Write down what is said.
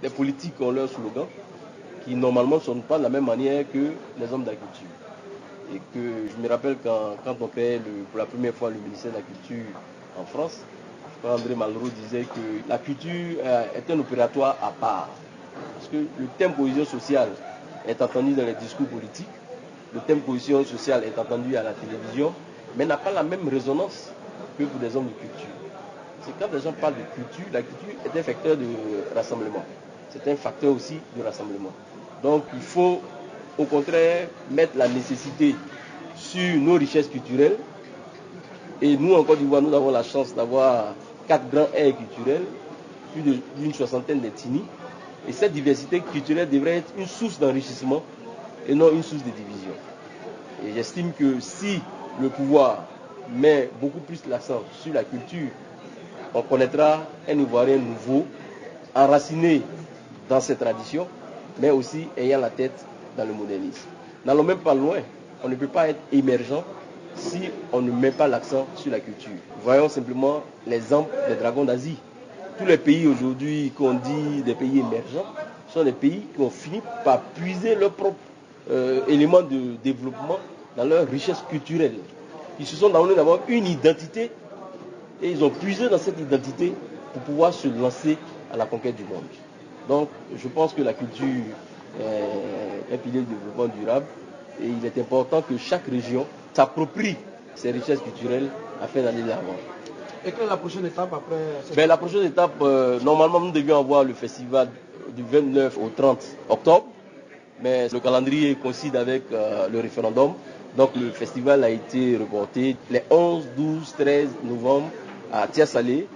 les politiques ont leur slogan, qui normalement ne sont pas de la même manière que les hommes de la culture. Et que je me rappelle quand on créait pour la première fois le ministère de la Culture en France, André Malraux disait que la culture est un opératoire à part. Parce que le thème cohésion sociale est entendu dans les discours politiques, le thème cohésion sociale est entendu à la télévision, mais n'a pas la même résonance que pour des hommes de culture. C'est quand les gens parlent de culture, la culture est un facteur de rassemblement. C'est un facteur aussi de rassemblement. Donc il faut au contraire mettre la nécessité sur nos richesses culturelles. Et nous en Côte d'Ivoire, nous avons la chance d'avoir 4 grands aires culturelles, plus d'une soixantaine d'ethnies. Et cette diversité culturelle devrait être une source d'enrichissement et non une source de division. Et j'estime que si le pouvoir met beaucoup plus l'accent sur la culture, on connaîtra un Ivoirien nouveau, enraciné dans ses traditions, mais aussi ayant la tête dans le modernisme. N'allons même pas loin, on ne peut pas être émergent si on ne met pas l'accent sur la culture. Voyons simplement l'exemple des dragons d'Asie. Tous les pays aujourd'hui qu'on dit des pays émergents sont des pays qui ont fini par puiser leurs propres éléments de développement dans leur richesse culturelle. Ils se sont donnés d'avoir une identité et ils ont puisé dans cette identité pour pouvoir se lancer à la conquête du monde. Donc je pense que la culture est un pilier de développement durable et il est important que chaque région s'approprie ses richesses culturelles afin d'aller de l'avant. Et quelle est la prochaine étape après La prochaine étape, normalement nous devions avoir le festival du 29 au 30 octobre, mais le calendrier coïncide avec le référendum. Donc le festival a été reporté les 11, 12, 13 novembre à Tia Salé